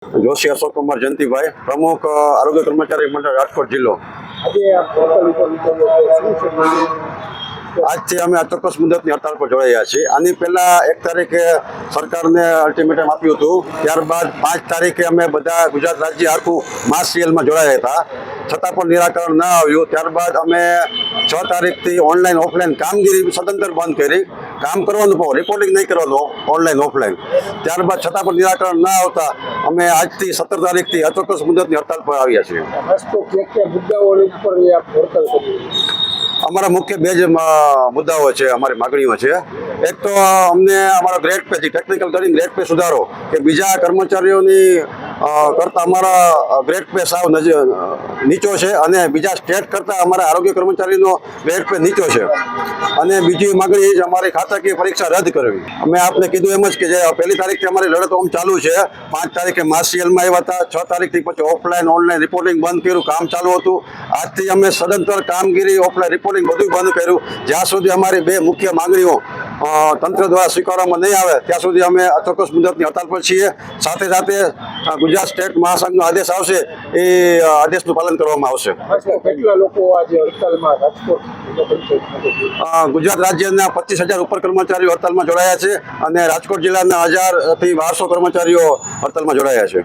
જોશી અશોક કુમાર જયંતિભાઈ, પ્રમુખ આરોગ્ય કર્મચારી મંડળ રાજકોટ જિલ્લો. આજે આ પોર્ટલ ઉપર વિચાર્યું કે શું છે? આજથી અમે અચોક્કસ મુદતની હડતાળ પર જોડાયા છીએ. આની પહેલા 1 તારીખે સરકારને અલ્ટિમેટમ આપ્યું હતું. ત્યારબાદ 5 તારીખે અમે બધા ગુજરાત રાજ્ય આખું માસ સીએલમાં જોડાયા હતા, છતાં પણ નિરાકરણ ન આવ્યું. ત્યારબાદ અમે 6 તારીખથી ઓનલાઈન ઓફલાઈન કામગીરી સદંતર બંધ કરી. કામ કરવાનું પણ રિપોર્ટિંગ નહીં કરવાનું, ઓનલાઈન ઓફલાઈન. ત્યારબાદ છતાં પણ નિરાકરણ ન આવતા અમે આજથી 17 તારીખથી અચોક્કસ મુદતની હડતાળ પર આવ્યા છીએ. વસ્તુ કયા મુદ્દાઓ ઉપર આ પોર્ટલ કર્યું? અમારા મુખ્ય બે જ મુદ્દાઓ છે, અમારી માગણીઓ છે. એક તો અમને અમારો ગ્રેડ પે, ટેકનિકલ કરીને ગ્રેડ પે સુધારો, કે બીજા કર્મચારીઓની કરતાં અમારા ગ્રેડ પે સાવ નીચો છે, અને બીજા સ્ટેટ કરતાં અમારા આરોગ્ય કર્મચારીનો ગ્રેડ પે નીચો છે. અને બીજી માગણી એ જ અમારી ખાતાકીય પરીક્ષા રદ કરવી. અમે આપને કીધું એમ જ કે જે 1 તારીખથી અમારી લડત ઓમ ચાલુ છે. 5 તારીખે માસ સીએલમાં આવ્યા હતા, 6 તારીખથી પછી ઓફલાઈન ઓનલાઈન રિપોર્ટિંગ બંધ કર્યું, કામ ચાલુ હતું. આજથી અમે સદંતર કામગીરી ઓફલાઈન રિપોર્ટિંગ બધું બંધ કર્યું. જ્યાં સુધી અમારી બે મુખ્ય માંગણીઓ તંત્ર દ્વારા સ્વીકારવામાં નહીં આવે ત્યાં સુધી અમે અચોક્કસ મુદતની હડતાળ પર છીએ. સાથે સાથે ગુજરાત સ્ટેટ મહાસંઘનો આદેશ આવશે એ આદેશનું પાલન કરવામાં આવશે. કેટલા લોકો આજે હડતાલમાં રાજકોટ ગુજરાત રાજ્યના 25,000 ઉપર કર્મચારીઓ હડતાલમાં જોડાયા છે, અને રાજકોટ જિલ્લાના 1000 થી 1200 કર્મચારીઓ હડતાલમાં જોડાયા છે.